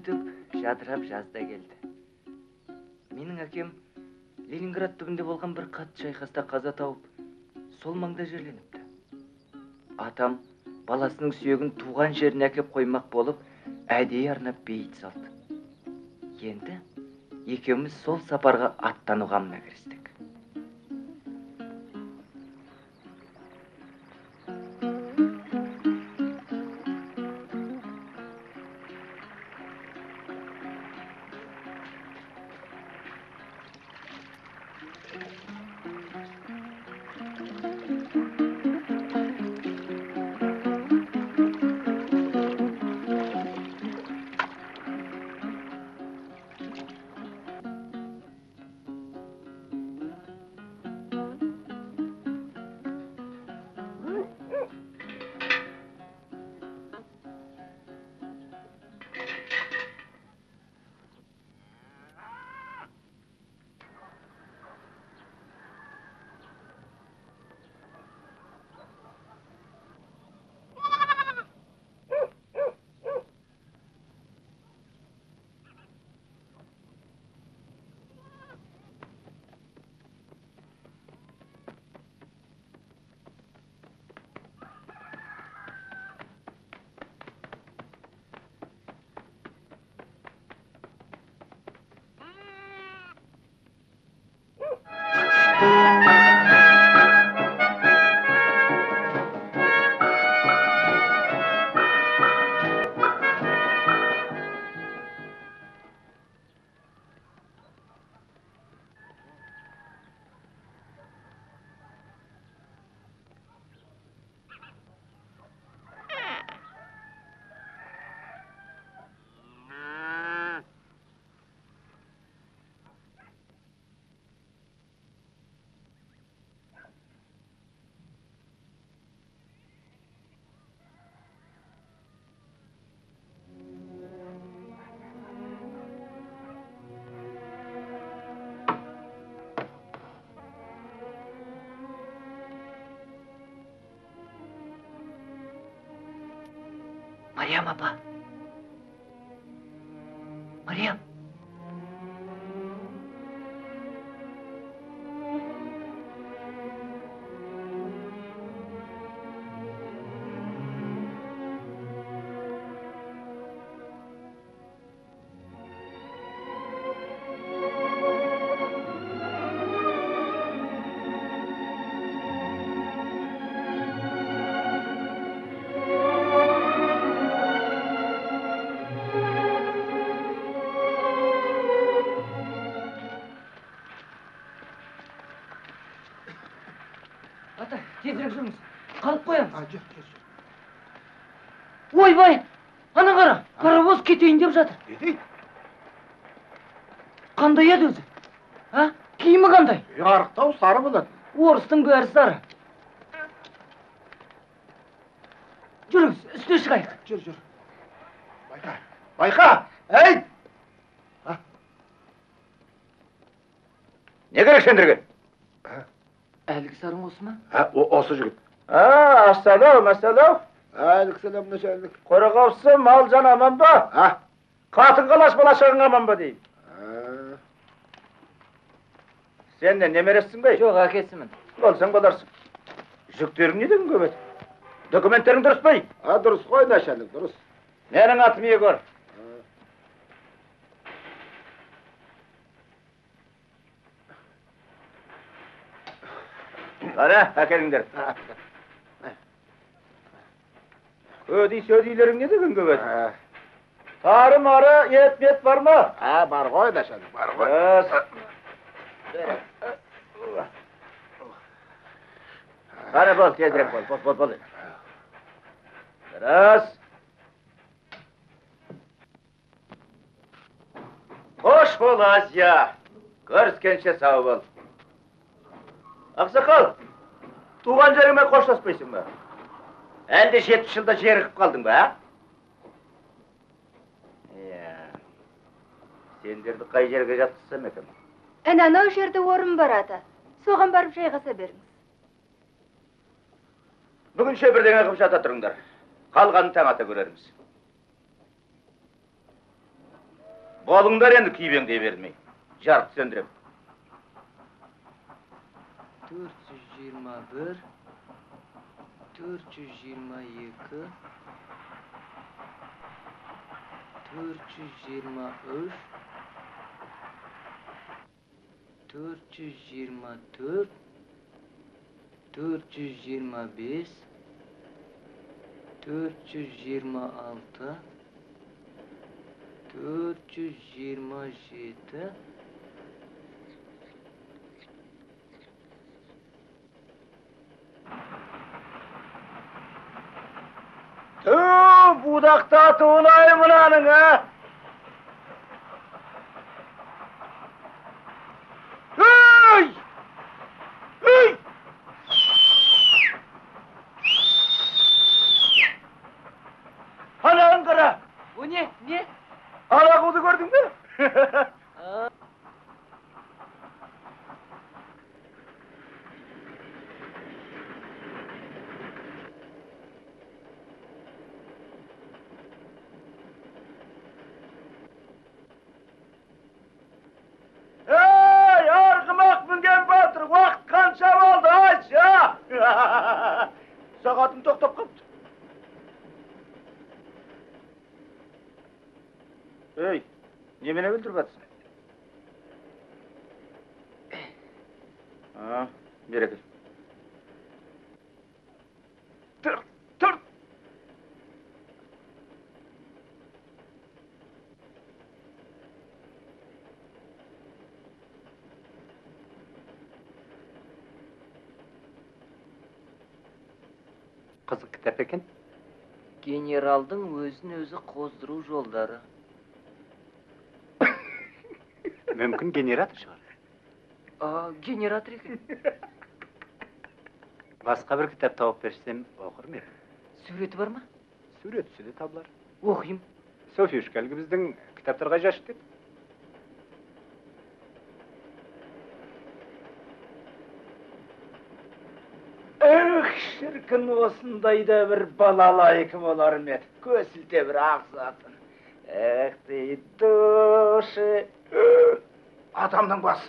бүтүп, жадырап жазда келди. Менің әкем Ленинград түбінде болған бір қатты шайқаста қаза тауып, сол маңда жерленіпті. Атам баласының сүйегін туған жеріне әкеп қоймақ болып, әдейі арнап бейіт салды. Енді екеуміз сол сапарға аттануға мына кірістік. Мариям апа. Мариям. Tezірек жүріңіз. Қалып қоямыз. Ойбай! Ана қара, паровоз кетейін деп жатыр. Кетейін? Қандай еді өзі? Киімі қандай? Арықтау сары болады. Орыстың бәрі сары. Жүріңіз, үстіне шығайық. Жүр. Байқа! Әй! Не керек сендерге? Әлгі сарың осы ма? Осы жігіт. Ассалау. Әлікселем нешелік. Қорғаусы мал жан аман ба? Қатын қалаш балашығың аман ба дейм. Сен не, немересің бей? Жоқ, әкесімін. Болсаң боларсың. Жүктерің неден көбет? Документтерің дұрыс бей? Дұрыс қой нешелік, дұрыс. Менің атым Егор. Қара, әкеліңдер. Сөдейлерің не деген көбет? Тарым ары, ет бар ма? Бар ғой нешелік, бар ғой. Қара бол, тезірек бол. Раз. Қош бол, Азия. Көріскенше сау бол. Ақсақал, туған жеріңмен қоштаспайсың ба? Әлде 70 жылда жерігіп қалдың ба? Сендерді қай жерге жатқызсам екен? Анау жерде орын бар ата. Соған барып жайғаса беріңіз. Бүгінше бірдеңе қып жата тұрыңдар. Қалғанын таң ата көрерміз. Bolunlar endi kiybeğinde vermey. Jarık söndürem. 421 422 423 424 425 426 427 Budakta tuğulayım ulanın ha! Hey! Hey! Ana Ankara! Bu ne? Ne? Ana kuzu gördün mü? Hey! Argımak müngen batır! Vakt kança oldu aç ya! Saatim toktop kaptı. Hey! Niye beni öldürüp atsın? Ha, beri gel. Dur, dur! Kızık kitap ekin. Generalдың өзін-өзі қоздыру жолдары. Mümkün generator шығар. Генератор екен. Басқа бір кітап тауып берсем, оқыр ма едім? Суреті бар ма? Суретісі де табылар. Оқиым. Софьюшка әлгі біздің кітаптарға жашып деді. Şirkin osundayda bir balalayık olar met. Kösülte bir ağzatın. Deydi. Adamdan bas.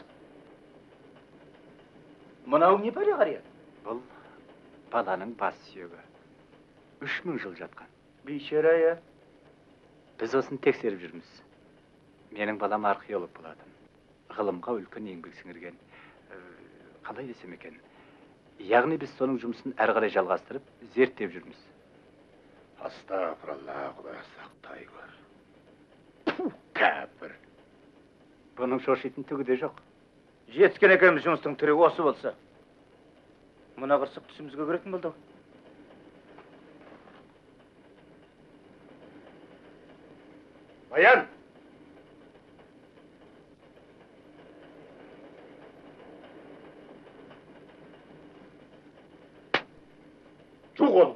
Mınau ne böyle qarıyor? Бұл баланың бас сүйегі. 3000 жыл жатқан. Бейшара ya. Біз осын тексеріп жүрміз. Менің балам археолог болатын. Ғылымға үлкен еңбек сіңірген. Қалай десем екен? Яғни біз соның жұмысын әрі қарай жалғастырып, зерттеп жүрміз. Astagfirullah, Құдай сақтай көр. Пу, кәпір. Бұның шошитын түгі де жоқ. Жеткен екенбіз жұмыстың түрі осы болса. Мына қырсық түсімізге көретін болды. Bayan! Çok oldu.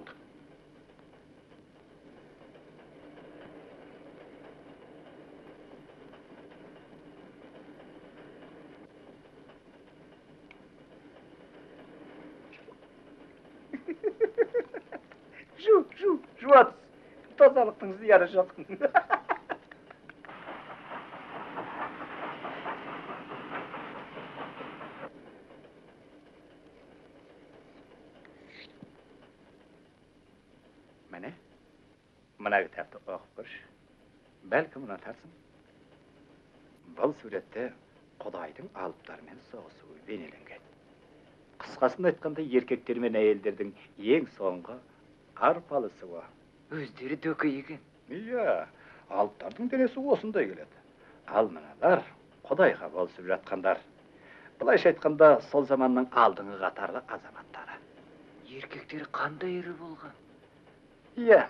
Şu at. Tazalıktın ziyarı şatkın. Mene? Mına kitapты оқып көрші. Бәлкім ұнатарсың. Бұл суретте Құдайдың алыптарымен соғысуы бейнеленген. Қысқасын айтқанда еркектер мен әйелдердің ең соңғы арпалысуы. Өздері дөкі екен. Иә, алыптардың денесі осындай келеді. Ал мыналар Құдайға болысып жатқандар. Былайша айтқанда сол заманның алдыңғы қатарлы азаматтары. Еркектері қандай ірі болған? Иә,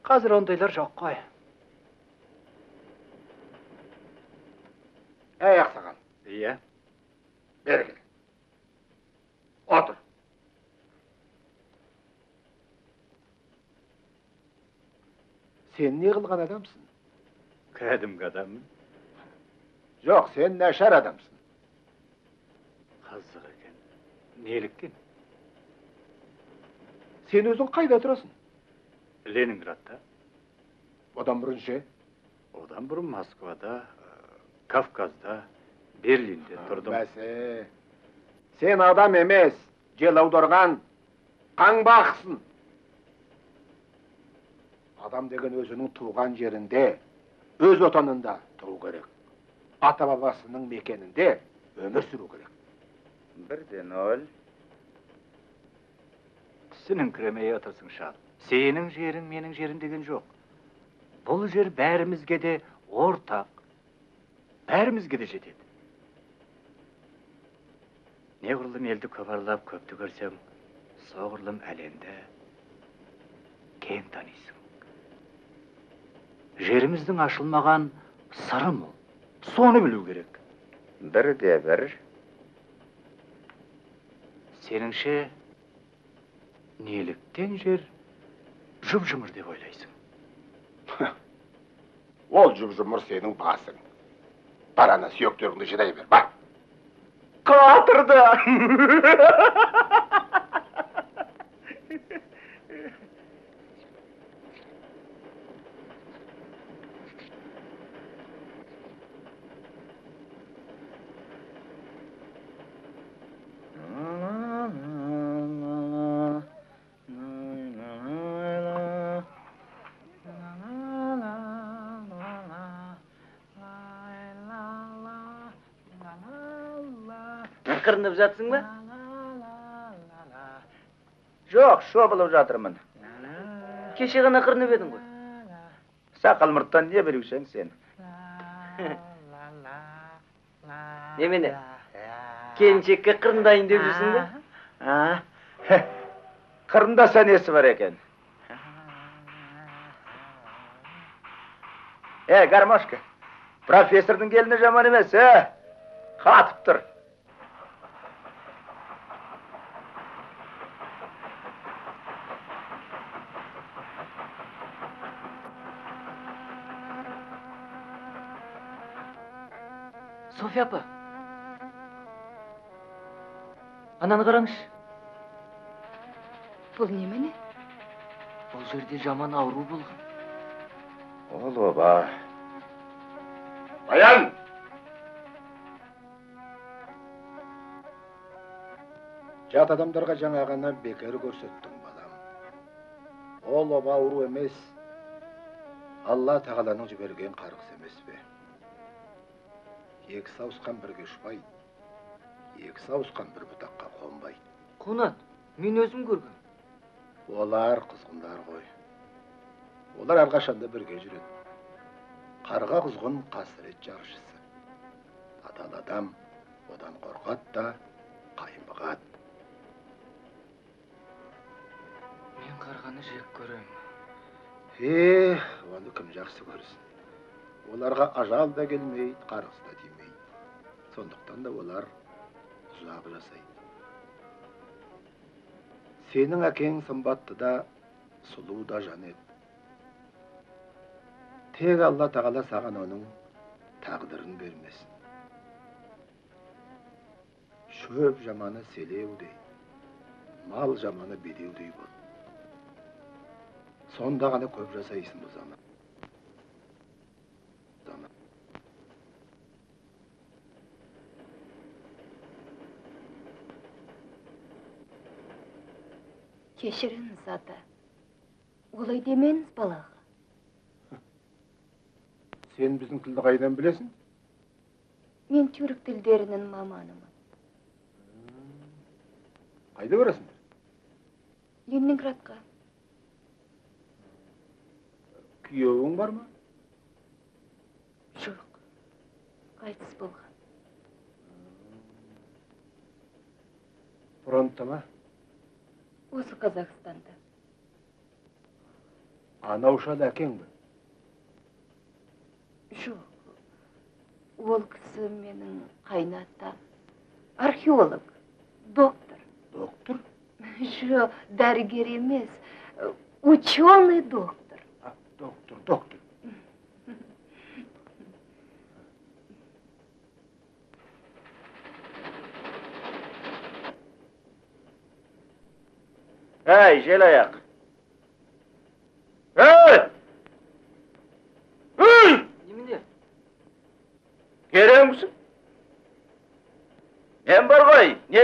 қазір ондайлар жоқ қой. Ey ақсақал, Иә. бері кел. Отыр. Sen ne kılgan adamsın? Kədimki adamım. Жоқ, sen nəşər adamsın. Қызық екен. Неліктен? Sen özün қайда тұрасың? Ленинградта. Одан бұрын ше? Одан бұрын Москвада, Kafkaz'da, Berlin'de durdum. Bäse. Sen adam emes, jelawdurgan, kaň baksın. Adam degen özünün tuğan yerinde, öz otanında tuğu gerek. Ata babasının mekeninde ömür sürü gerek. Birden ol. Senin kiremeye otursun şal. Senin jerin, menin jerin degen jok. Bul jer bärimizge de ortak. Bärimizge de jetet. Ne gurulum eldi köparlap köptü görsem, soğurlum elende ken tanıysın. Jerimizden aşılmagan sarı mı? Sonu bilүү gerek. Bir de bir. Seninşe nelikten jer jıp-jımır dep oylaysın. Ol jıp-jımır senin basın. Parana söktüründü jiday ber, bak. Katırdı. Kırınıp jatsın mı? Jok, şo bilip jatyrmyn. Keşe gana kırınıp edin koy. Sakal mırttan niye bilipsen sen? Nemene? Kelinçekке kırındayın dep жүрсүң de? Ha? Kırımda senesi var eken. Garmoşka. Professor'dun gelini jaman emes, he? Katıptır. Sofya apa? Ananı karamış. Bul nemeni? Bol jerde jaman auruu bolgan. Ol baba. Bayan! Jat adamlarga жаңағаны bekar көрсөттүң балам. Ол оба ауру эмес. Алла Тағаланың жіберген қарғыс емес бе? Екі сауысқан бірге ұшпай, екі сауысқан бір бұтаққа қонбай. Konat, men özüm görgüm. Олар қызғындар ғой. Олар әрқашанда бірге жүреді. Қарға құзғын қасірет жаршысы. Адал адам одан қорқат та, қайынбығат. Men kargаны жек көрөм. Оны кім жақсы көрсін. Оларға ажал да келмейді, қарғыс да тимейді. Сондықтан да олар ұзақ жасайды. Сенің әкең сымбатты да, сұлу да жан еді. Тек Алла Тағала саған оның тағдырын бермесін. Шөп жаманы селеудей, мал жаманы бедеудей бол. Сонда ғана көп жасайсың бұл заман. Кешіріңіз, ата. Олай демеңіз балаға. Сен біздің тілді қайдан білесің? Мен түрік тілдерінің маманымын. Қайда барасыңдар? Ленинградқа. Күйеуің бар ма? Жоқ. Қайтыс болған. Фронтта ма? Осы Қазақстанда. Анау шал әкең бе? Жоқ. Ол кісі менің қайнатам. Археолог, доктор. Доктор? Жоқ, дәрігер емес. Ученый доктор. Доктор. Ey, jel ayak. Hey! Немеде?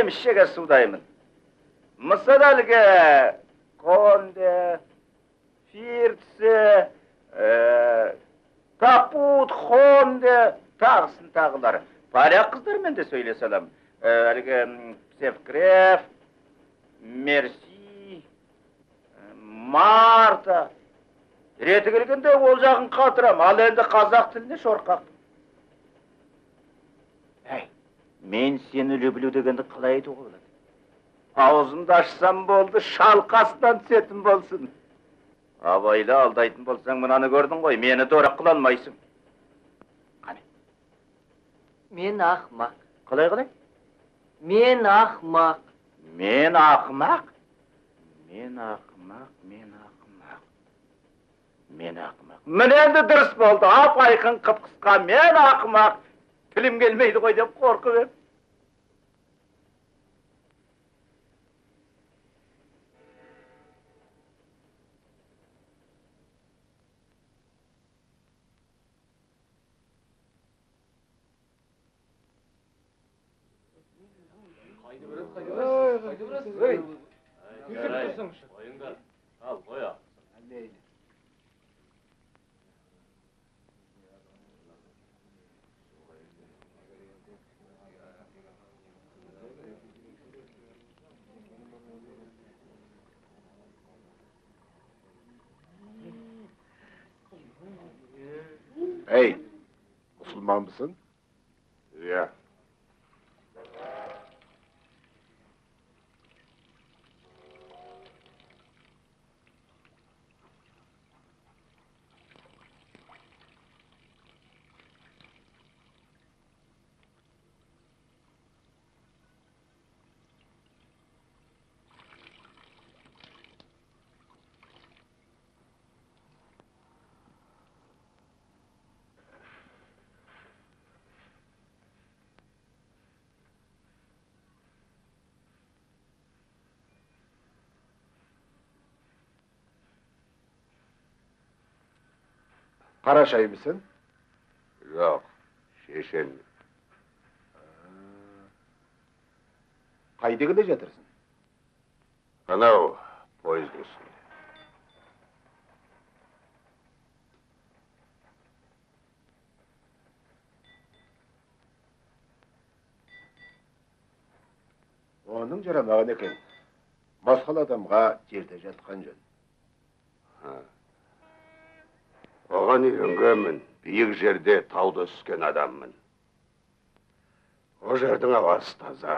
жеміс-жидек суудаймын. Мысалы әлгі конде, фиртсе, капут, хонде, тағысын тағылар. Поляк қыздармен де сөйлесе аламын. Әлгі Севкрев, Мерси, Марта. Реті келгенде ол жағын қатырам, ал енді қазақ тіліне шорқақ. Әй, мен сені үлі дегенді қалай айтуға болады? Аузымды ашсам болды, шалқасынан түсетін болсын. Абайлы алдайтын болсаң, мынаны көрдің ғой, мені дорақ қыла алмайсың. Қане? Мен ақмақ. Қалай? Мен ақмақ. Мен ақымақ? Мен ақымақ. Міне енді дұрыс болды, ап-айқын қып-қысқа мен ақымақ. Тілім келмейді ғой деп қорқып ем. Ey, Müslüman mısın? Ya. Karaşay mısın? Yok, şeşen. Kaydı gide jatırsın? Ana o, poyuz üstünde. Onun jaramağın eken. Masqal adamға жерде жатқан жөн. Оған үйренгенмін, биік жерде тауда түскен адаммын. О жердің ауасы таза,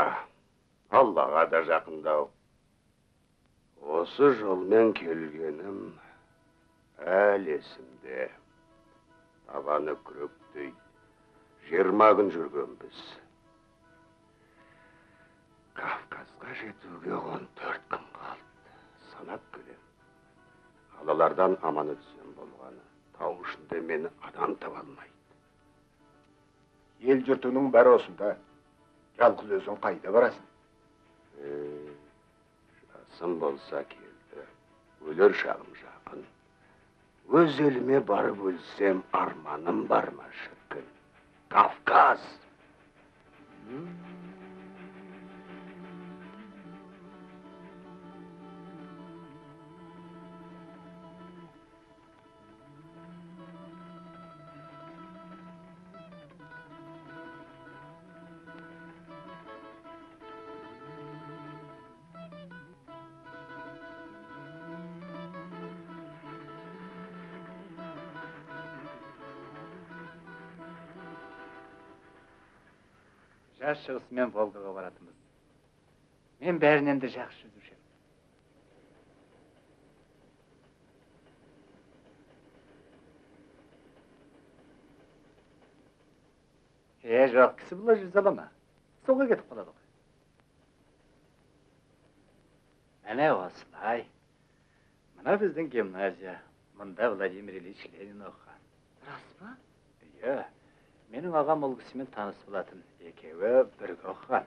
Аллаға да жақындау. Осы жолмен келгенім әлі есімде. Табаны күректей, 20 күн жүргенбіз. Кавказға жетуге 14 күн қалды. Санап келем. Қалалардан аман өтсем болғаны. Тау ішінде мені адам таба алмайды. Ел жұртының бәрі осында. Жалғыз өзің қайда барасың? Жасым болса келді. Өлер шағым жақын. Өз еліме барып өлсем арманым бар ма шіркін? Кавказ! Жаз шығысымен Волгаға баратымыз. Мен бәрінен де жақсы жүзушем. Жоқ, кісі бұла жүз алама. Соға кетіп қалады ғой. Әне осылай. Мына біздің гимназия. Мұнда Владимир Ильич Ленин оқыған. Рас па? Иә. Менің ағам ол кісімен таныс болатын. Екеуі бірге оқыған.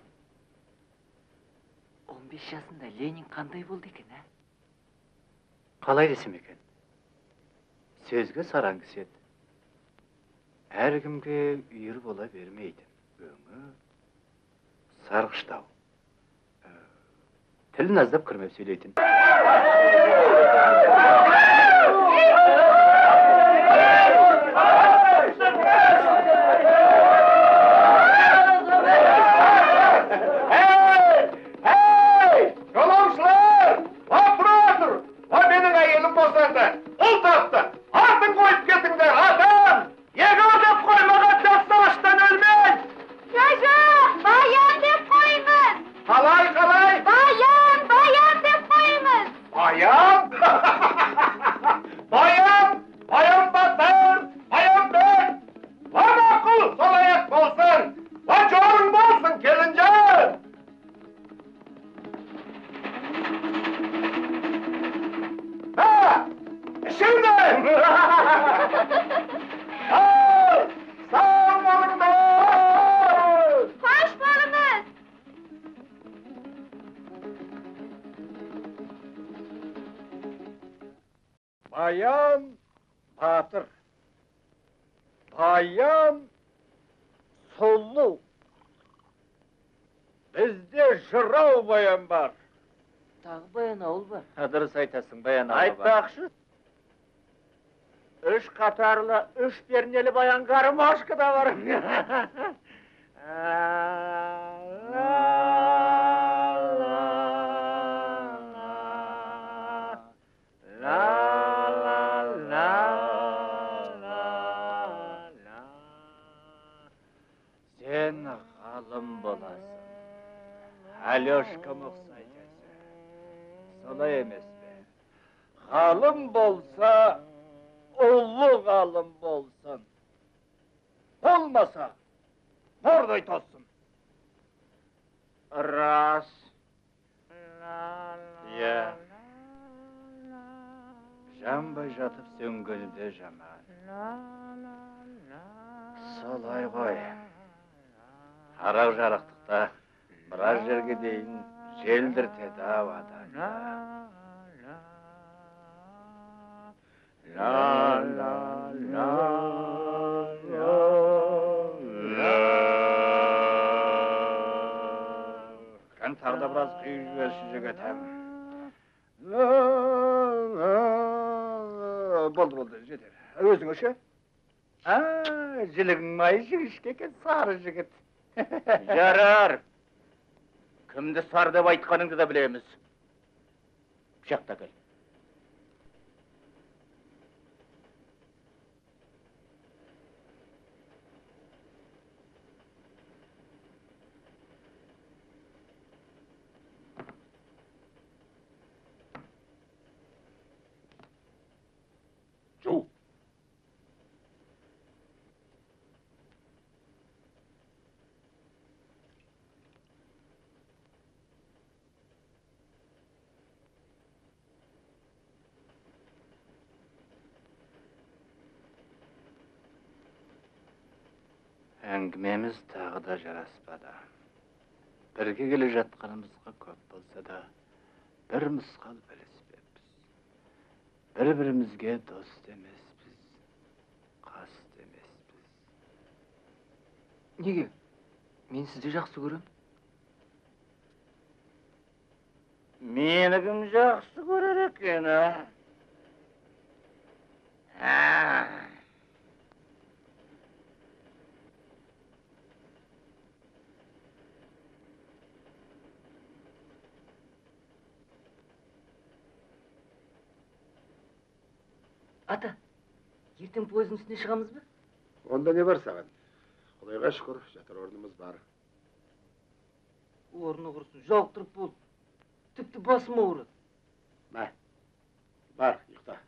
15 жасында Ленин қандай болды екен, ә? Қалай десем екен? Сөзге сараң кісі еді. Әркімге үйір бола бермейді. Өңі сарғыштау. Tilin azdap kırmep söyleytin. Yolumsuzlar! Va buradır! Va benim ayelim bozandı! Ol taptı! Ardın koyup getinler adam! Yegar dep koymağa savaştan ölmez! Çocuğum, bayan dep koyunuz. Kalay! Bayan dep koyunuz. Bayan! Bayan batır! Bayan ben! Va makul sol ayak olsun! Va çoğun olsun gelince! Ha! Şimdi! Sağ olun da! Hoş buldunuz. Bayan Batır. Bayan Sollu. Bizde Şırav bayan var. Tағы баян ауыл бар. Adırı saytasın bayan ağabey. Айтпақшы. Үш қатарлы, үш пернелі баян гармошка да бар. Sen halım bolasın. Alyoshka muhsaycası. Solay emes be. Halım bolsa, ullu halım bolsun. Olmasa, morday tossun. Ras. Ya. Jamba jatıp söngülde jaman. Solay koy. Harak jarıktıkta biraz jerge deyin jeldir tedavadan. La la Ben tağda biraz kıyıcı versicek etem. Boldu, yeter. Özün öşe. Jiligin mayışı işkeken sarı jigit. Yarar! Kimdi sar dep aytkanыңды da bilemiz. Bıçakta gel. Çu. Әңгімеміз тағы да жараспады. Бірге келе жатқанымызға көп болса да, бір мысқал біліспеппіз. Бір-бірімізге дос емеспіз, қас емеспіз. Неге? Мен сізді жақсы көрем. Meni kim жақсы көрер екен, а? Ата, ертең пойыздың үстіне шығамыз ба? Onda ne var sağın? Құдайға шүкір, жатыр орнымыз бар. Орны құрсын, жалықтырып болды. Тіпті басым ауырады. Бар, бар, ұйықта.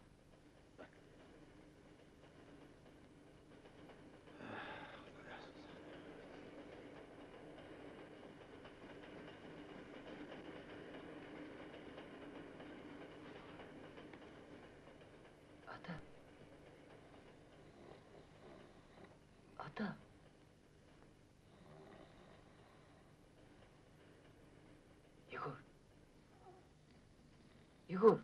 Ата. Ата. Егор. Егор.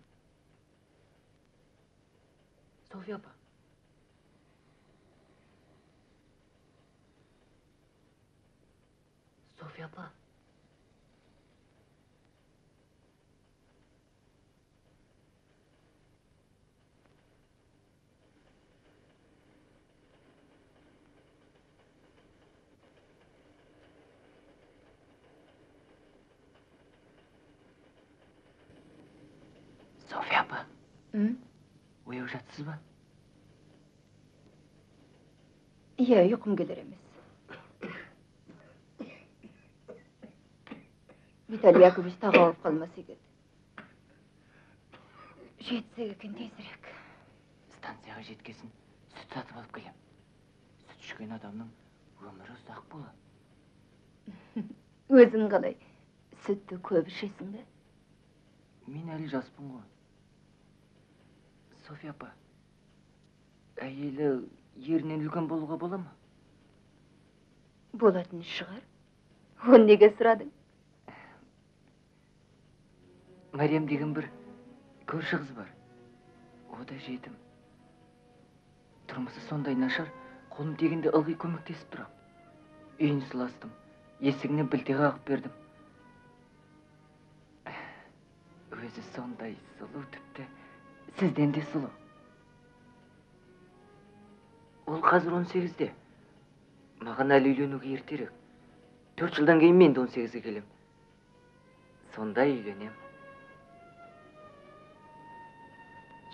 Софья апа. Софья апа. Sofiya apa, Hı? uyup жатсыз ба? Iya, uyqum keler emes. Vital Yakovich tağı alıp kalması eket. Jetsek eken tezirek. Станцияға жеткесін сүт сатып алып келем. Сүт ішкен адамның өмірі ұзақ болады. Өзің қалай? Sütті көп ішесің бе? Мен әлі жаспын ғой. София апа, әйелі ерінен үлкен болуға бола ма? Болатын шығар. Оны неге сұрадың? Мәриям деген бір көрші қыз бар. О да жетім. Тұрмысы сондай нашар, қолым тигенде ылғи көмектесіп тұрам. Үйін сыластым, есігіне білте қағып бердім. Өзі сондай сұлу, тіпті сізден де сұлу. Ол қазір 18-де. Маған әлі үйленуге ертерек. 4 жылдан кейін мен де 18-ге келем. Сонда үйленем.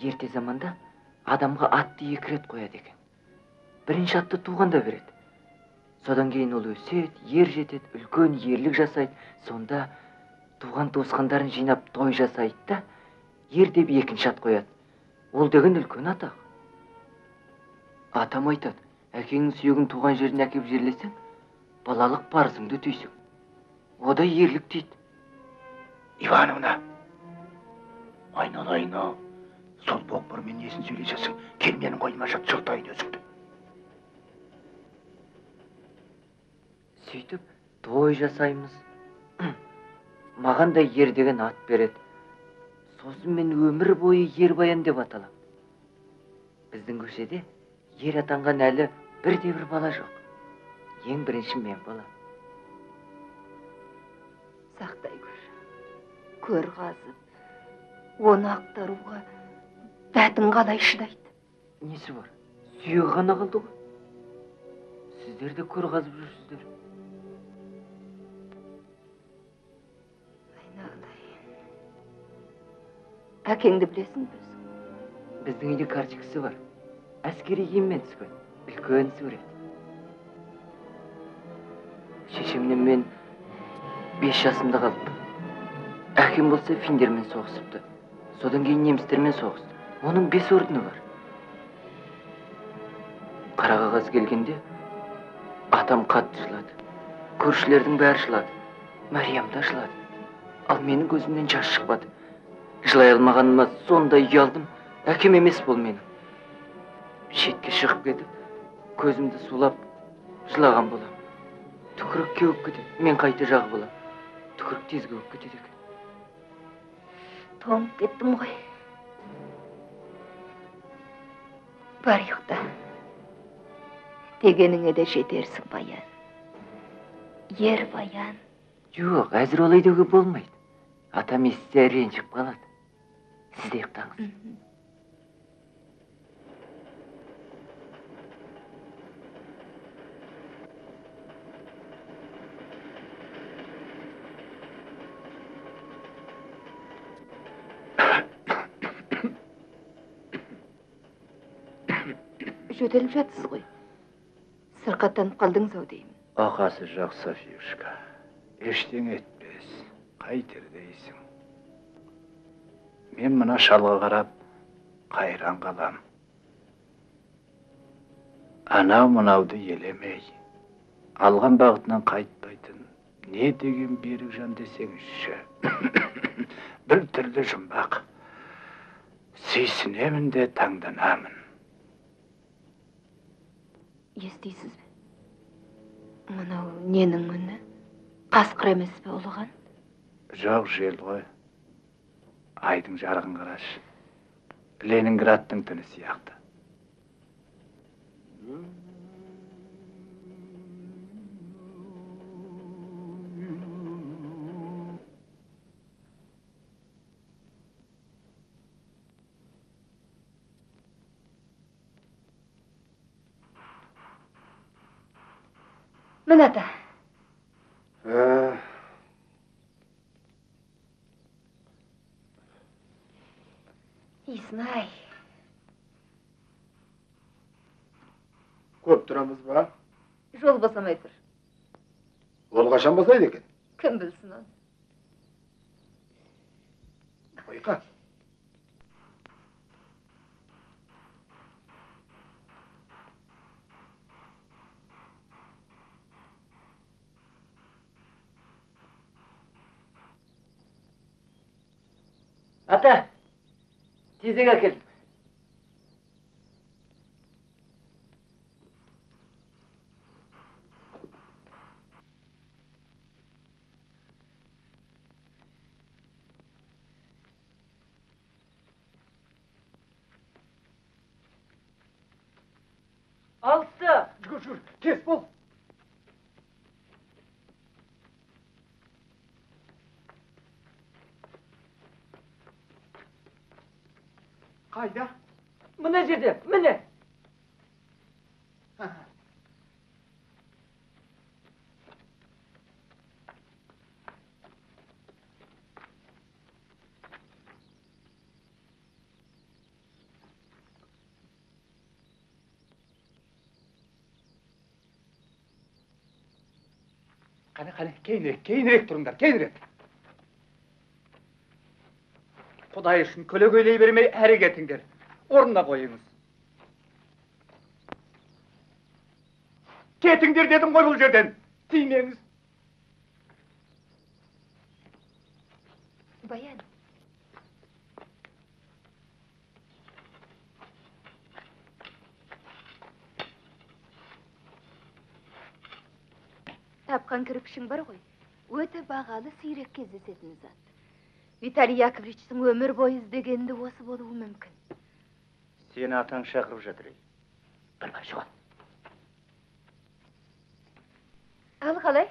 Ерте заманда адамға атты 2 рет қояды екен. Бірінші атты туғанда береді. Содан кейін ол өсет, ер жетет, үлкен ерлік жасайды. Сонда туған туысқандарын жинап той жасайды да, ер деп 2-ші ат қояды. Ол деген үлкен атақ. Атам айтады, әкеңнің сүйегін туған жеріне әкеп жерлесең, балалық парызыңды өтейсің. О да ерлік дейді. Ивановна, айналайын-ау. Сол боқмырмен несін сөйлесесің? Кел менің қойныма жат, жыртайын өзіңді. Сөйтіп, той жасаймыз. Маған да ер деген ат береді. Сосын мен өмір бойы ер баян деп аталам. Біздің көшеде ер атанған әлі бірде-бір бала жоқ. Ең бірінші мен балам. Сақтай көр. Көр қазып, оны ақтаруға бәтің қалай шыдайды? Несі бар? Сүйегі ғана қалды ғой. Сіздер де көр қазып жүрсіздер. Айналайын. Әкеңді білесің бе? Біздің үйде картикасы бар. Әскери киіммен түскен. Үлкен сурет. Шешемнен мен 5 жасымда қалыппын. Әкем болса финдермен соғысыпты. Содан кейін немістермен соғысты. Оның 5 ордыны бар. Қарағағаз келгенде атам қатты жылады. Көршілердің бәрі жылады. Мәриям да жылады. Ал менің көзімнен жас шықпады. Жылай алмағаныма сондай ұялдым. Әкем емес бұл менің. Шетке шығып кетіп, көзімді сулап, жылаған болам. Түкірік кеуіп кетеді, мен қайта жағы болам. Түкірік тез кеуіп кетеді екен. Тоңып кеттім ғой. Бар ұйықта. Дегеніңе де жетерсің баян. Ер баян. Жоқ, әзір олай деуге болмайды. Атам естісе ренжіп қалады. Сіз де ұйықтаңыз. Жөтеліп жатсыз ғой. Сырқаттанып қалдыңыз ау деймін. Ақасы жоқ, Софиюшка. Ештеңе етпес. Қайтер дейсің. Мен мына шалға қарап, қайран қалам. Анау-мынауды елемей, алған бағытынан қайтпайтын, не деген берік жан десеңізші. Бір түрлі жұмбақ. Сүйсінемін де таңданамын. Естейсіз бе? Мынау ненің үні? Қасқыр емес пе ұлыған? Жоқ, жел ғой. Айдың жарығын қарашы. Ленинградтың түні сияқты. Мына да. İsnay. Köp duramız ba? Жол basamaydır. Ol kaçan basaydı eken. Kim bilsin onu? Bayka. Ata, tezek keldim. Alsı. Şur, kes bol. Kayda. Mına жерде, mine. Qani, keyinirek turunlar, keyinirek. Xuday üçün kölögöyley bermey äri getiңдер. Ornuna koyuңuz. Ketiңдер dedim koy bul жерден. Tiymeňiz. Bayan. Tapkan kirpişin var goy. Öte bağalı siyrek kezdesетін zat. Vitaliy Yakovlevich'in ömür boyu izdegendi osı boluğu mümkün. Seni atan şakırıp жатыр. Bir başı var. Al kalay.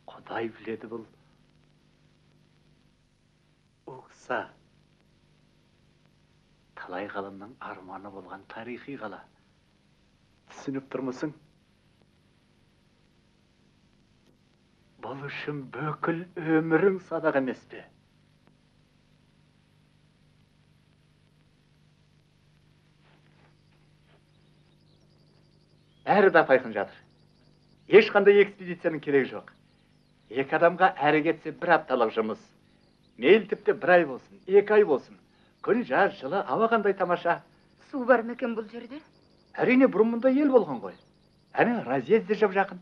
Xuday biledi bul. Uqsa. Talay qalınның armanı bolgan tarixi qala. Түсініп тұрмысың? Бұл үшін бөкіл өмірің садақ емес пе? Әрі да пайқын жатыр. Ешқандай экспедицияның керегі жоқ. Екі адамға әрі кетсе бір апталық жұмыс. Мейл тіпті бір ай болсын, 2 ай болсын. Күн жаз жылы ауа қандай тамаша. Su var mı ekan бұл жерде? Әрине бұрын мұнда ел болған ғой. Әне разъезде жап жақын.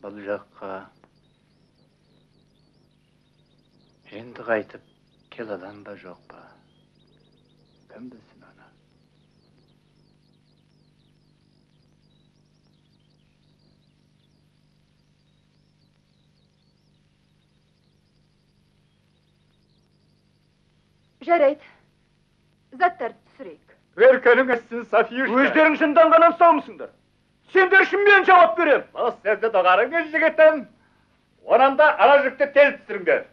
Бұл жаққа енді қайтып кел адам ба жоқ па? Кім білсін оны? Жарайды. Заттарды түсірейік. Өркөнің өссін, Софиюшка. Өздерің жынданғаннан сау мұсыңдар? Сендер үшін мен жауап берем. Бұл сөзді доғарың ел жігіттен. Онан да ара жүкті тел түсіріңдер.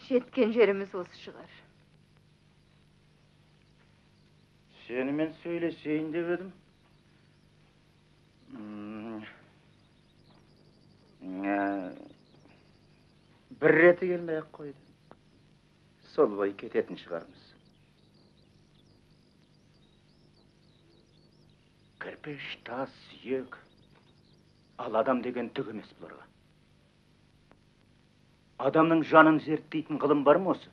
Жеткен жерimiz осы шығар. Seninle söyleseyim demedim. Bir reti gelmeye koydu. Sol boyu ketетін шығармыз. Кірпіш, тас, сүйек. Ал адам деген түк емес бұларға. Адамның жанын зерттейтін ғылым бар ма осы?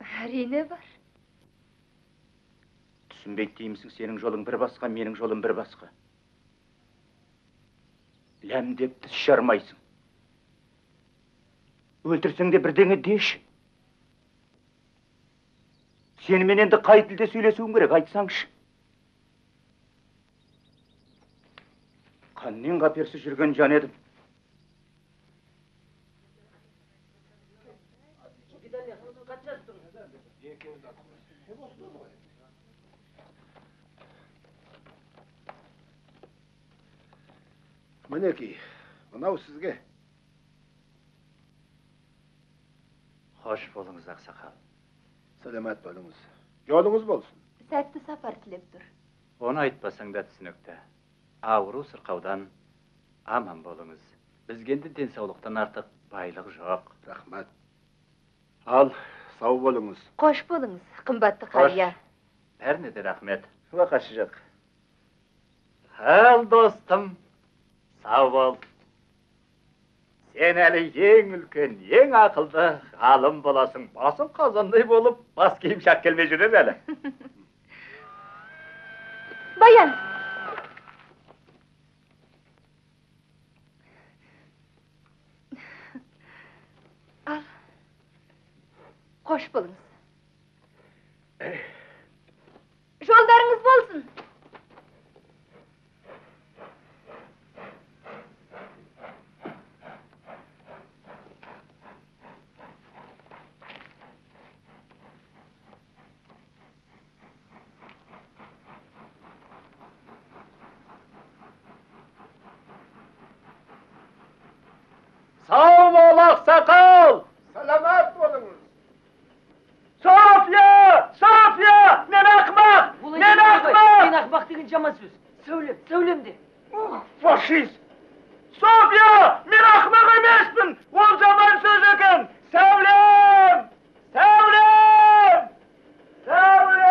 Әрине бар. Түсінбейді деймісің, сенің жолың бір басқа, менің жолым бір басқа. Ләм деп тіс жармайсың. Өлтірсең де бірдеңе деші. Сенімен енді қай тілде сөйлесуің керек, айтсаңшы. Қаннен қаперсіз жүрген жан едім. Мінеки, Mınau sizge. Hoş bolunuz aksakal. Selamat bolunuz. Yolunuz bolsun. Sätli sapar tilep dur. Onu aytpasaň da түсінікті. Awru sırqawdan aman bolunuz. Bizgendi densawlykdan artık baylyk jok. Rahmat. Al, sağ bolunuz. Qoş bolunuz, qımbatly Hoş. qarya. Bernede rahmet. Va kaçacak. Al dostum. Sağ bol. Sen eli yeň ülken, yeň akılda alım bolasın. Basın kazanday bolup, bas kiyim şak kelme jürer eli. Bayan. Al. Qoş bolunuz. Joldaryňyz bolsun. Sağ ol aksakal. Selamat bolunuz. Sofya! Sofya! Ne akmak! Ne akmak! Men akmak degen jama söz. Söylem de. Faşist! Sofya! Men akmak emesmin! Ol zaman söz eken! Sevlem! Sevlem! Sevlem!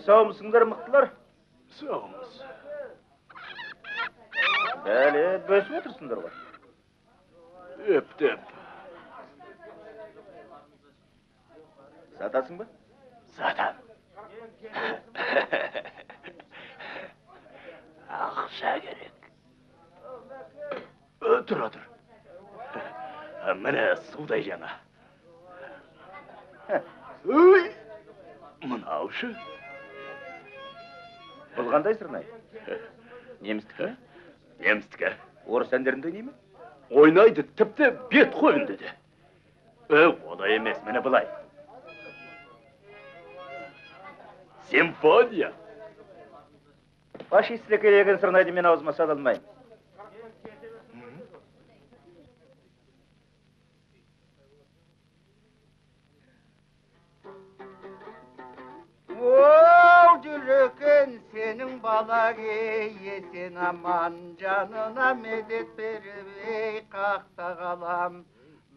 Sağ mısınlar mıktılar? Sağımız. Böyle bösüp otursunlar var. Öptüm. Satasın mı? Zaten. Akşa gerek. Otur. Mene suday jana. Uy! Mınau şu. Bulganday sırnay. Nemistiki mi? Nemstike. Orus enderinde oynay mı? Oynaydı, tepte bet koyun dedi. O da emez, mene bulay. Simfoniya. Faşistlik elegen sırnaydı men ağzıma salınmayım. Oo cürüken senin bala yesin aman canına medet beribey kakta kalam.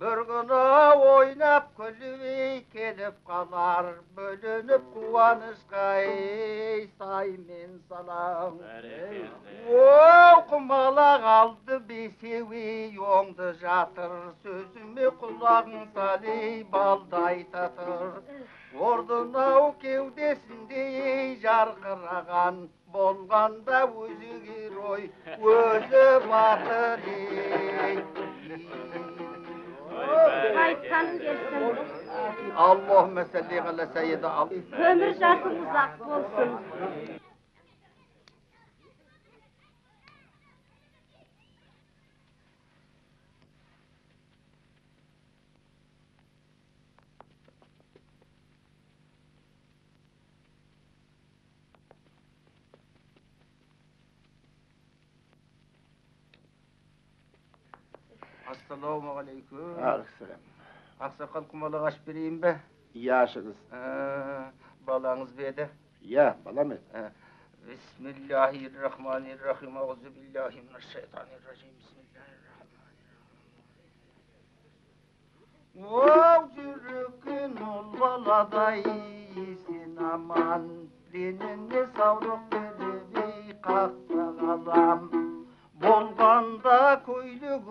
Bir günü oynap kulübey kelip kalar bölünüp kuvanışka ey saymen salam. Oo kumala kaldı bir sevi yondu jatır sözümü kulağın saley balday tatır. Orduna o kevdesinde jarqıragan bolganda özü giroy özü batır ey. Aytkanım gelsin. Allahümme salli ala seyyidi Ali. Ömür jartın uzak bolsun. Assalamu aleyküm. Aleykümselam. Aksakal kumala kaç biriyim be? Yaşınız. Balanız bede. Ya, balam et. Bismillahirrahmanirrahim. Euzubillahimineşşeytanirracim. Bismillahirrahmanirrahim. Wow cürükün ol baladay yesin aman. Dinini savruk bedi kakta kalam. Bolganda köylü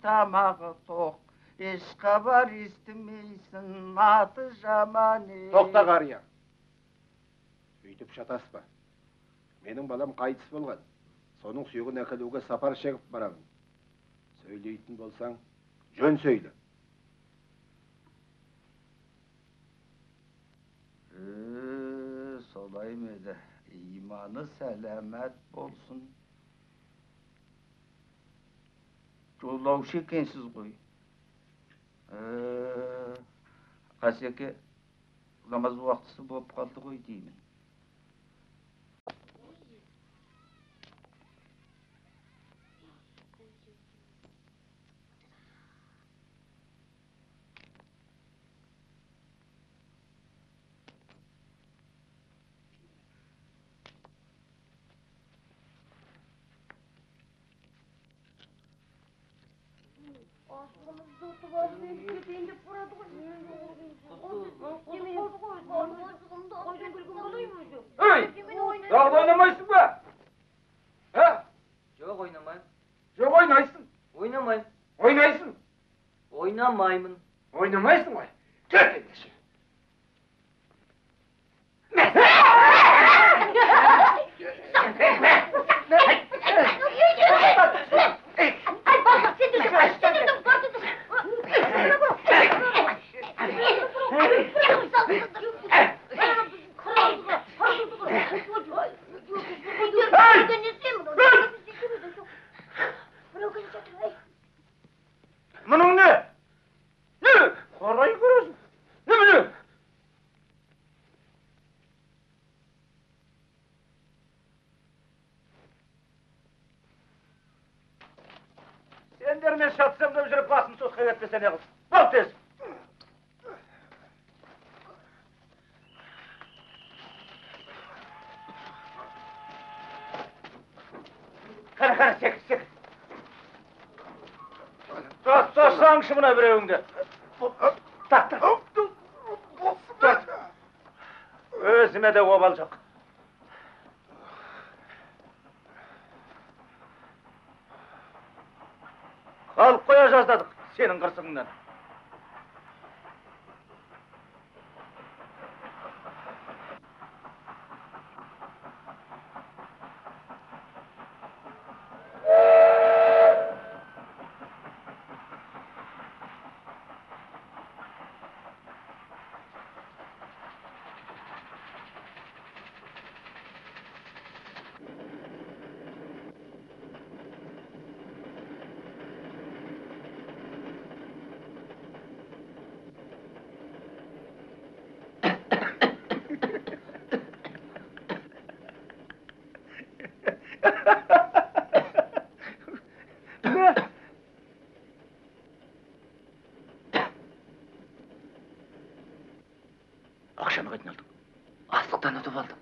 tamağı tok. Eşka var istemeysin atı jamani. Toqta qarya. Üйтіп шатаспа. Менің балам қайтыс болған. Соның сүйегін әкелуге сапар шегіп барамын. Сөйлейтін болсаң, жөн сөйле. Solay mıydı? İmanı selamet olsun. Жолаушы екенсіз ғой. Қасеке, намаз уақытысы болып қалды ғой деймін. Dağda oynamaysın be! Ha? Yok oynamayım. Yok oynaysın. Oynamayım. Oynaysın. Oynamayımın. Oynamaysın vay. Gel kardeşim. Bunun ne? Ne? Karayı görüyorsun. Ne bileyim? Sen derine şatsam da üzerip kalsın sotka etmesene kız. Al tez. Kara çek. Taşsan şımına bir evinde. Tak. Özüme de kovalacak. Kalıp koyacağız dedik senin kırsığından. Ne? Akşama kaçın aldım. Aslıktan ötüp aldım.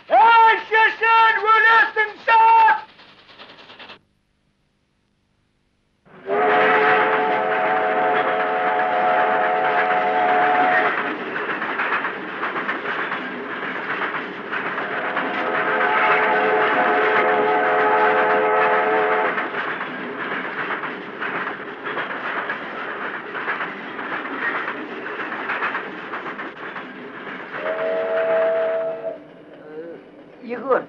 Yaşasın ölesin sen! Егор.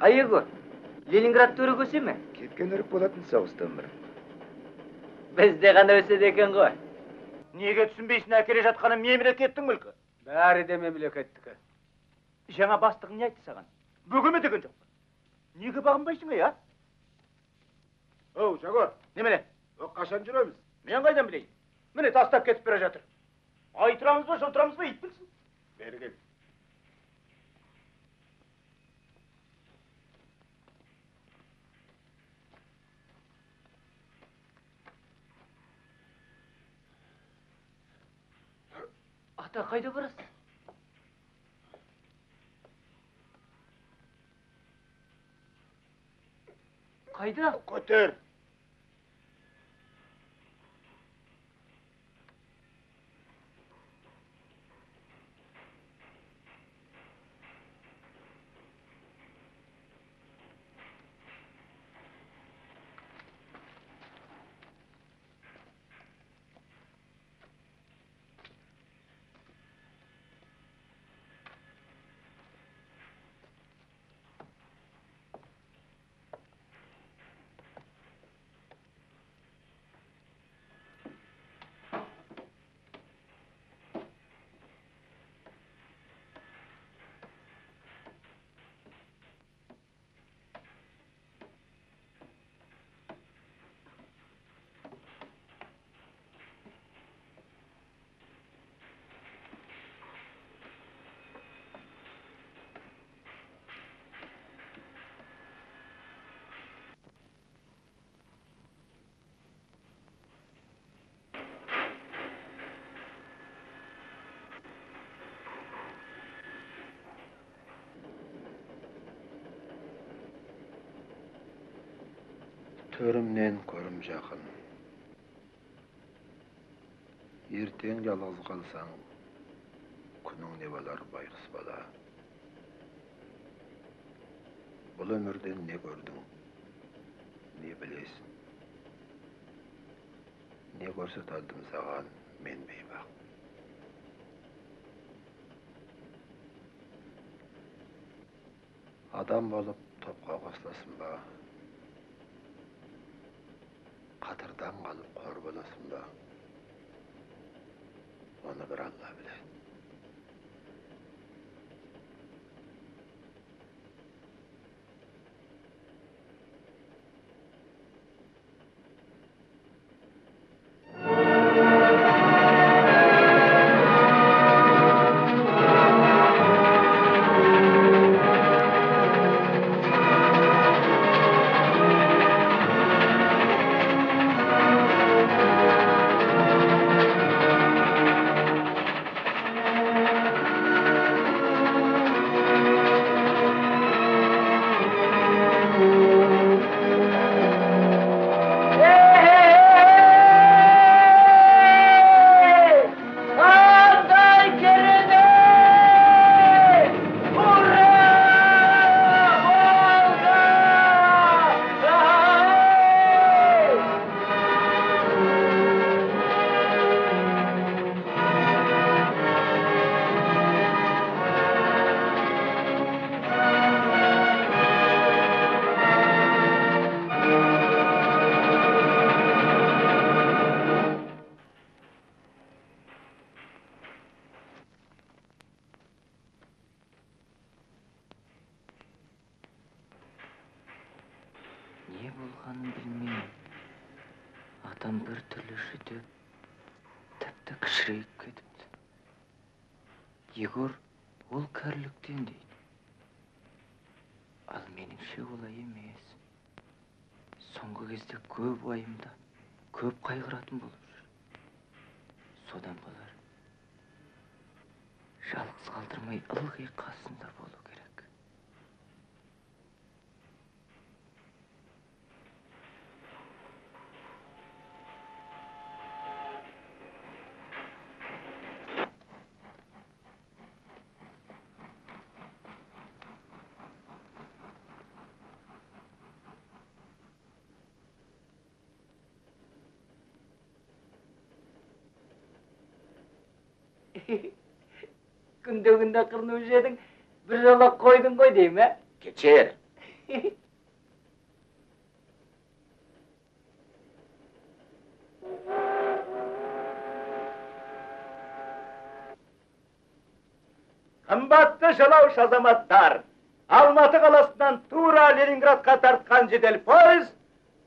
Егор. Ленинградты өргөсө ме? Кеткен өріп болатын соғыстан бір. Бізде ғана өседі екен ғой. Неге түсінбейсің әкеле жатқаны мемлекеттің мүлкі? Бәрі де мемлекеттікі. Жаңа бастығың не айтты саған? Бөгеме деген жоқ. Неге бағынбайсың ай, а? Оу, Жагор, Немене? қашан жүреміз? Мен қайдан білейін? Міне тастап кетіп бара жатыр. Айтырамыз ба, жылтырамыз ба, ит білсін. Бері кел. Ата, қайда барасың? Қайда? Көтер. Törümden körüm jakyn. Erteň jalgyz kalsaň, günüň ne bolar baýgys bola. Bul ömürden ne gördüň, ne bilesin. Ne görsetaldım sagan men beýbak. Adam bolup topga goslasynba. Katırdan kalıp kor bolasynba. Onu bir Allah bilen. Ne bolganyn bilmeýin. Adam bir türlü şütüp, täpde kişireyip ketipdi. Yegor ol kärlikden deydi. Al menimçe olay emes. Soňky gezde köp wayımda, köp kaygıratyn bolur. Sodan bolar. Жалгыз калтырмай ылгый касында болуу керек. Күндө кырынып жедиң, bir жола койдуң ғой дейм, ә? Geçer. Kımbatlı şalauş azamatlar, Almatı kalasından Tura Leningrad'a tartkan jidel poyz,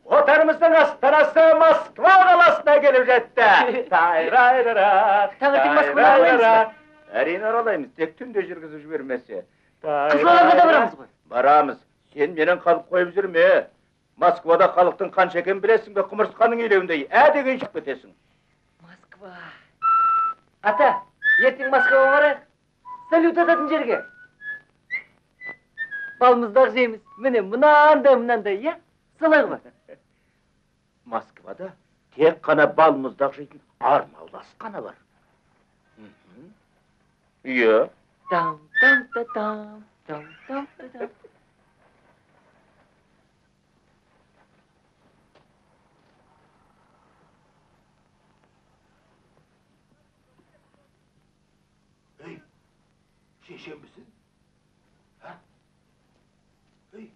otarımızın astanası Moskva kalasına gelip jetti. Tağırtın Moskva'ya koyayız mı? Әрине аралаймыз, тек түнде жүргізіп жібермесе. Қызылордаға да барамыз ғой. Барамыз. Сен менен қалып қойып жүрме. Москвада халықтың қанша екенін білесің бе, құмырсқаның үйлеуіндей. Деген шығып кетесің. Москва. Ата, ертең Москваға барайық. Салют ататын жерге. Балымыздағы жейміз. Міне, мынандай, иә? Солай ғой. Москвада тек қана бал мұздақ жейтін армаулас қана бар. Iya. Tam tam ta tam tam tam ta tam. Hey, şişe misin? Ha? Hey.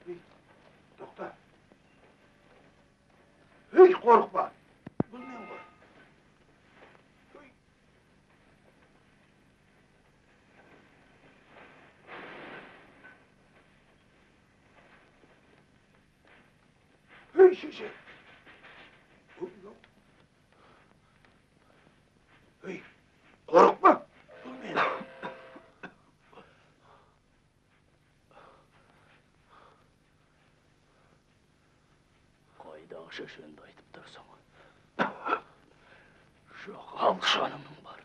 Hey, doktor. Hey, korkma. Bunun ne var? Hey. Hey, şişe. Hey, korkma. Dur beni. Qayдағы шешенді айтып тұрсың. Жоқ, алшанымның бар.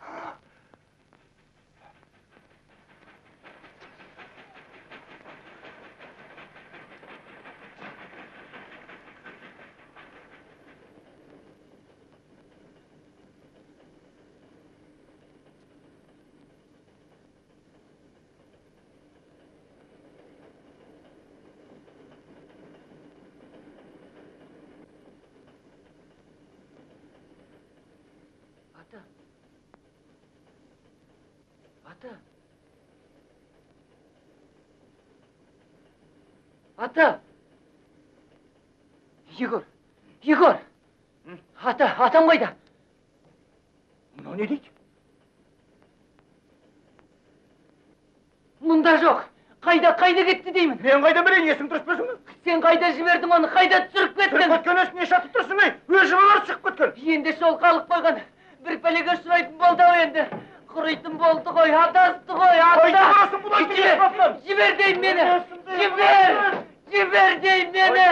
Ata. Ata. Ata. Yegor. Yegor. Ata, atam qayda? Mına ne deyik? Munda yok. Kayda gitti deymin. Men qaydan bilen yesin duruşmasın mı? Sen kayda jiberdin onu, kayda sürüp Sürüp kettin. ketken ösün ne şatıp dursun ey? Özümeler çıkıp ketken. Endi sol kalıp koygan. Bir pelege süraytın boldu o endi. Kuruytun boldu koy, atastı koy, ata. Haydi burasın, bu da gidiyor, kaplan. Jiber deyin beni. Jiber. Jiber deyin beni.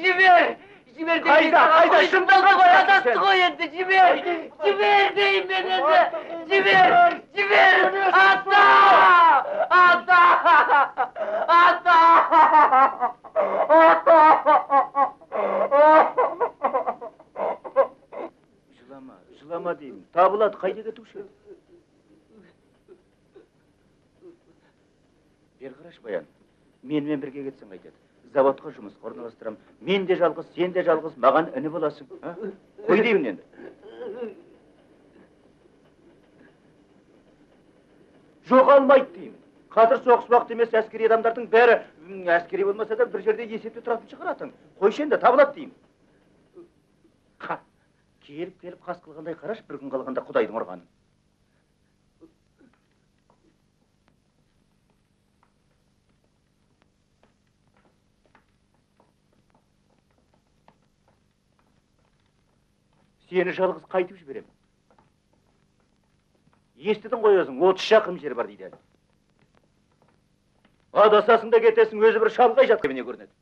Jiber. Jiber deyin beni. Hayda, Kuruytun boldu koy, atastı koy endi. Jiber. Jiber deyin beni endi. Jiber. Jiber. Ata. Ata. Ata. Жылама деймін. Табылады, қайда кетуші? Бер қараш, Баян. Менімен бірге кетсең қайтеді. Заводқа жұмысқа орналастырам. Мен де жалғыз, сен де жалғыз, маған іні боласың. Қой деймін енді. Жоғалмайды деймін. Қазір соғыс уақыты емес, әскери адамдардың бәрі, әскери болмаса да бір жерде есепте тұратын шығаратың. Қойшы енді, табылады деймін. Келіп қас қылғандай қараш, бір күн қалғанда Құдайдың ұрғаны. Сені жалғыз қайтып жіберем. Естідің ғой өзің, 30 шақырым жер бар дейді. Адасасың да кетесің, өзі бір шалғай жатқанына көрінеді.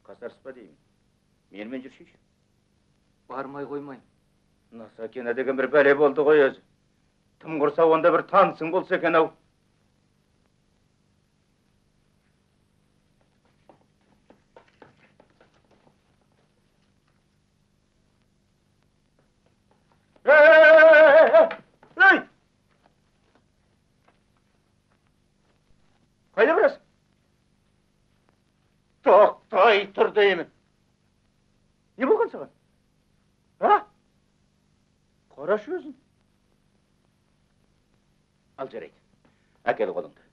Қасарыспа деймін. Менімен жүршейші. Бармай қоймайын. Насакена деген бір бәле болды ғой өзі. Тым құрса онда бір танысың болса екен ау. Ей! Қайда барасың? Тоқтай тұр деймін. Не болған саған? А? Қарашы өзің. Ал жарайды. Әкел қолыңды.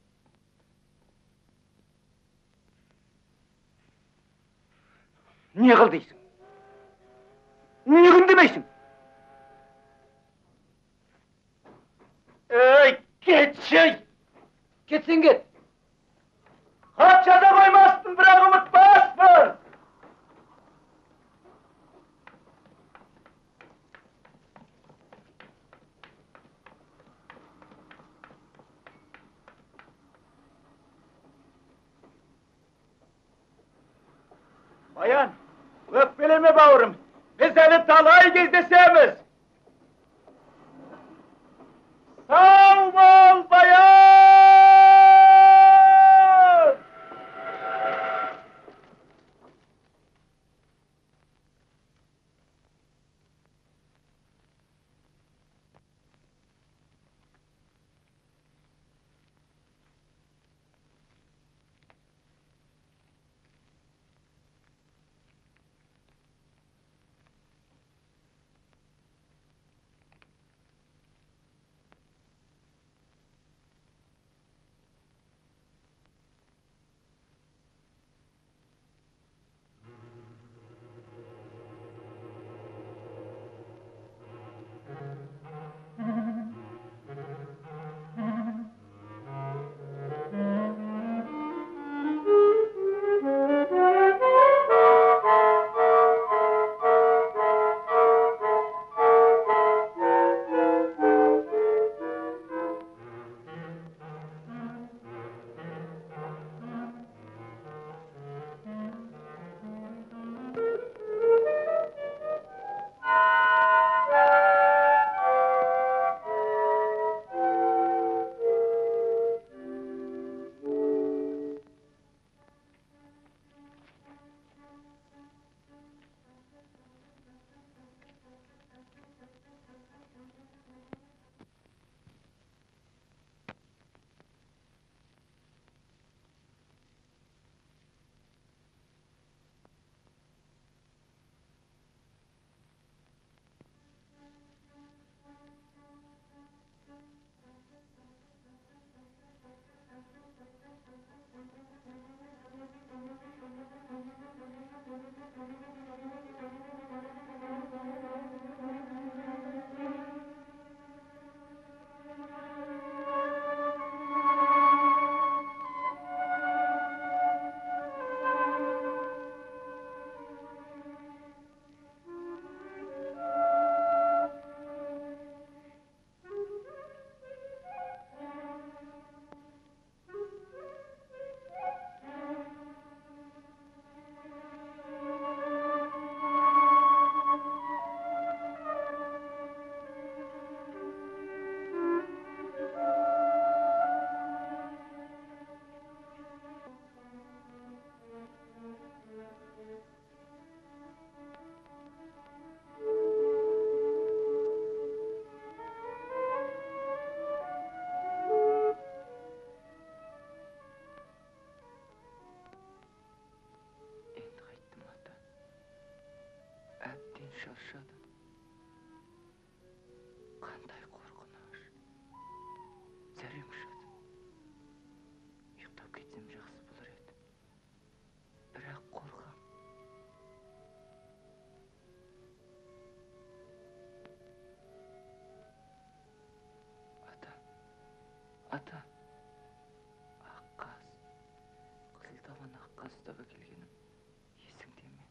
Не қыл дейсің? Не күндемейсің? Ей, кетші! Кетсен кет. Хат жаза қоймаспын, бірақ ұмытпаспын. Bayan, öpkeleme bavurum. Biz әлі талай кездесеміз. Sağ ol bayan! şarşadı. Qanday qo'rqinch. Zarim ushadi. Uxlab ketsam yaxshi bo'lar edi. Biroq qo'rqam. Ata. Aqqas. Qiziltavan Aqqas ustiga kelganim esingdami?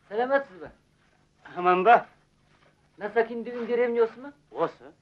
Selametsiz. Aman da. Nasakin düğün göremiyoruz mu? Olsun.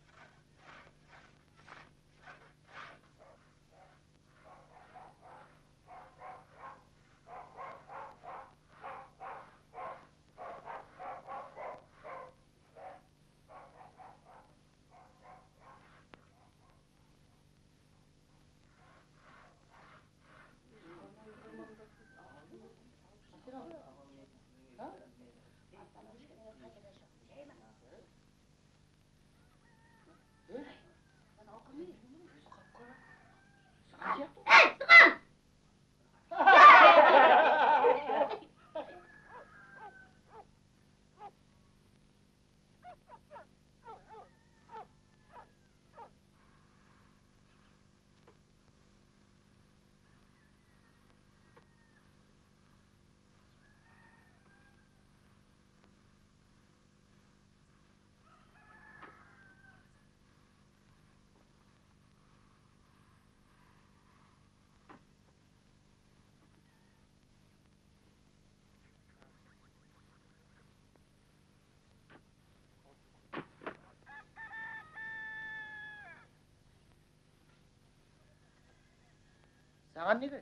Sağan ne?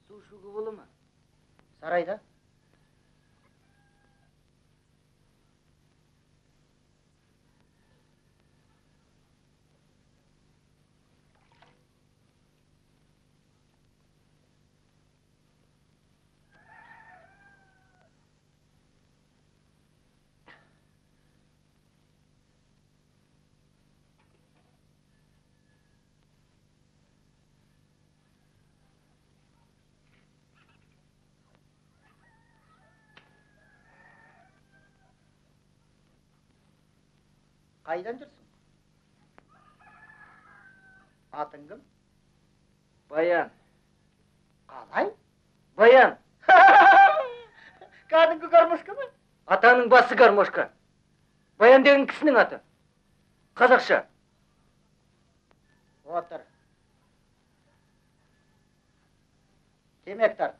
Su şu kıvılı mı? Sarayda. Kaydan dursun? Atın kim? Bayan. Kalay? Bayan. Kadın garmoşka mı? Атаның басы гармошка. Баян деген кісінің аты. Қазақша. Otur. Demek tart.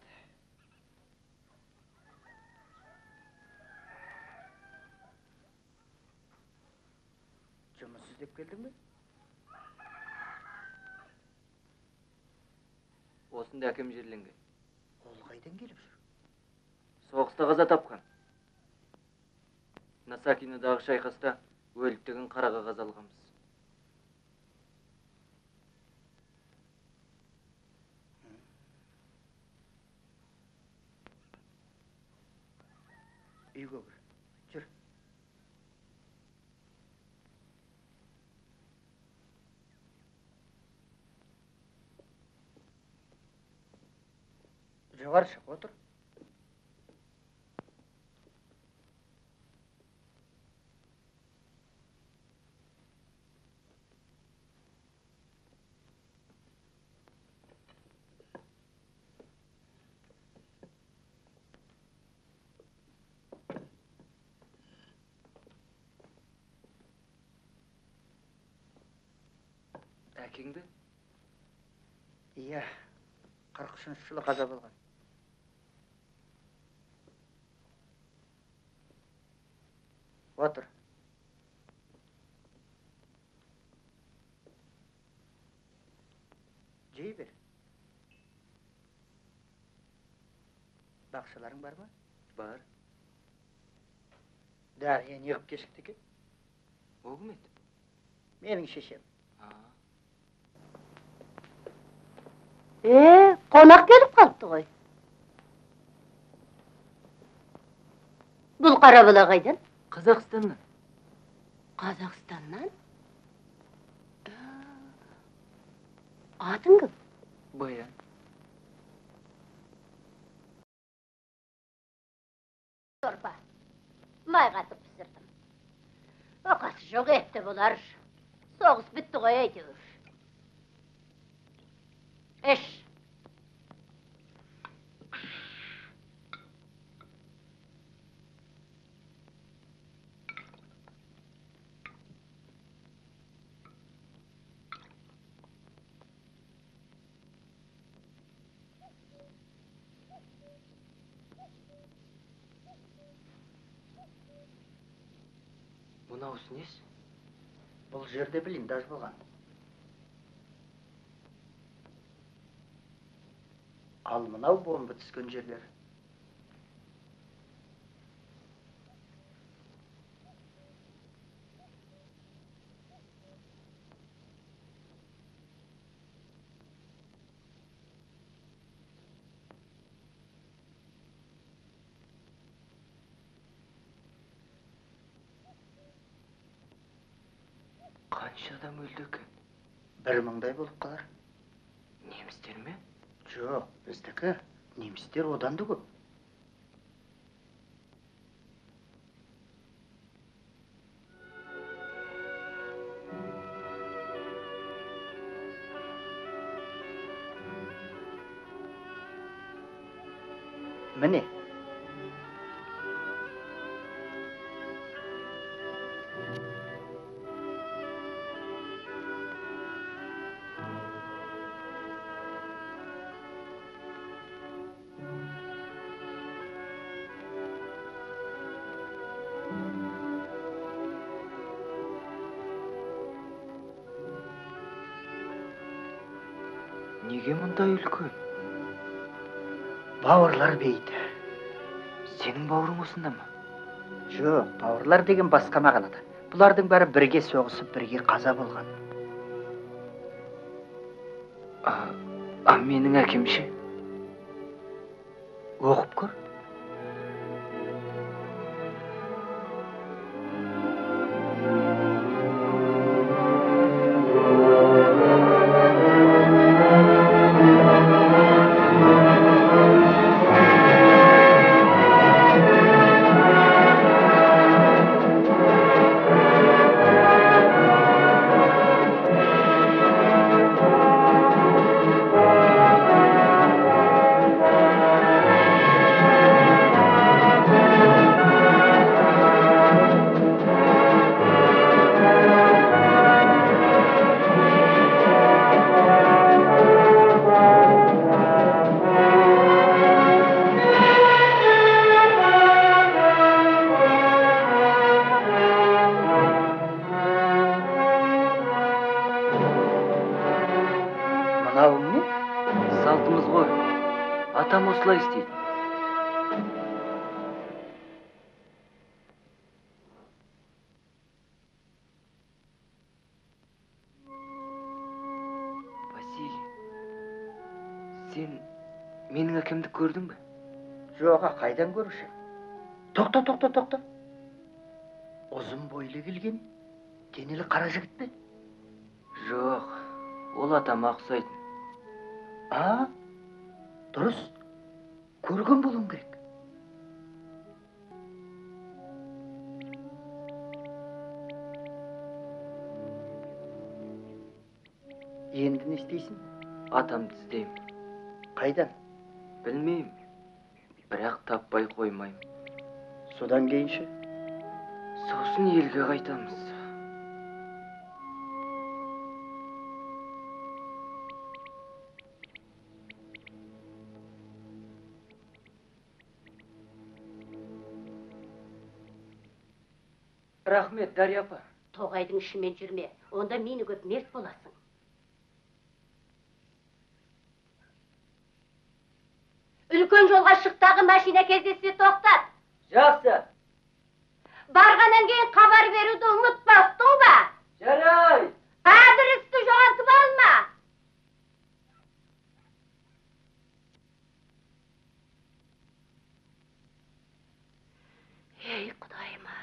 Жұмыс іздеп келдің бе? Осында әкем жерленген. Ол қайдан келіп жүр? Соғыста қаза тапқан. Насакинадағы шайқаста өліктігін қараға қазалғанбыз. Үйге кір. Жүр. Жоғары шық, отыр. Әкеңді? Iya, 43 жылы қаза болған. Отыр. Жей бер. Бақшаларың бар ма? Бар. Дария неғып кешікті екен? О кім еді? Менің шешем. Қонақ келіп қалыпты ғой. Бұл қара бала қайдан? Қазақстаннан. Қазақстаннан? Атың кім? Баян. Сорпа. Май қатып пісірдім. Оқасы жоқ етті болар. Соғыс бітті ғой әйтеуір. Эш. Мынаусы несі? Бұл жерде блиндаж болған. Ал мынау бомба түскен жерлер. Қанша адам өлді екен? 1000-дай болып қалар. Немістер ме? Жоқ, біздікі. Немістер одан да көп. Міне. Неге мұндай үлкен? Бауырлар бейді. Сенің бауырың осында ма? Жоқ, бауырлар деген басқа мағынада. Бұлардың бәрі бірге соғысып, бірге қаза болған. Менің әкем ше? Оқып көр. Atam osula isteydi. Vasily, sen mening akemni ko'rdingmi? Жоға, қайдан көруші? Тоқта. Ұзын бойлы келген, денелі қара жігіт пе? Жоқ, ол атама ұқсайтын. Дұрыс. Көрген болуым керек. Енді не істейсің? Атамды іздеймін. Қайдан? Білмеймін, бірақ таппай қоймайым. Содан кейінші? Сосын елге қайтамыз. Рахмет, Дарья апа. Тоғайдың ішімен жүрме, онда мені көп мерт боласың. Үлкен жолға шықтағы машина кездессе тоқтат. Жақсы. Барғаннан кейін хабар беруді ұмытпақтың ба? Жарай. Адресті жоғалтып алма. Ей құдайым ай.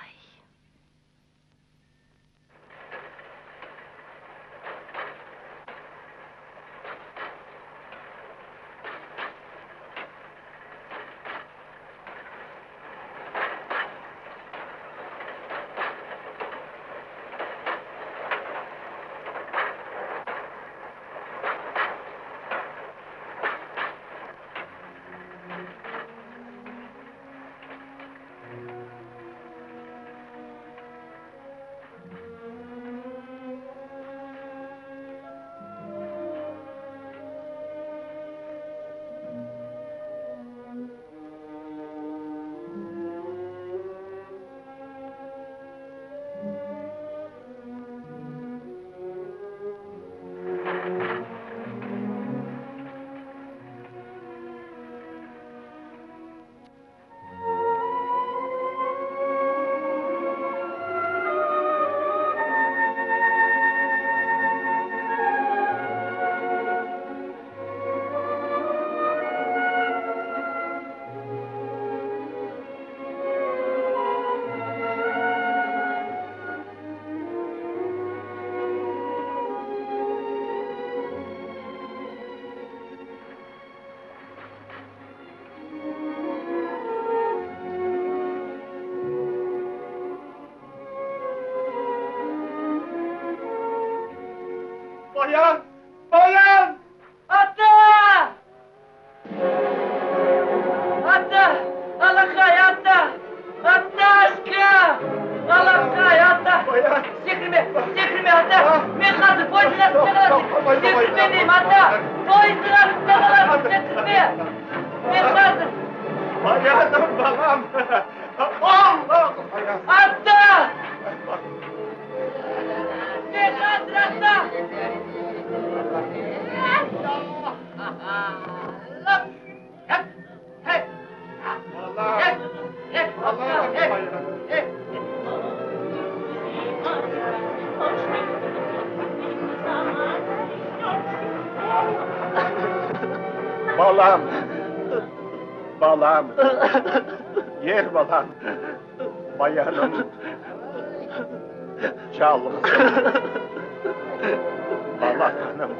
Bayan! Ata! Alakay ata! Ata aşkım! Alakay ata! Sekrime ata! Men hazır poyizin altında kalasın! Sekrime deyim ata! Poyizin altında kalasın! Sekrime! Men hazır! Bayanım balam! Allah! Ata! Men hazır ata! Balam, yer balam, bayanım, çalımsın, balakanım.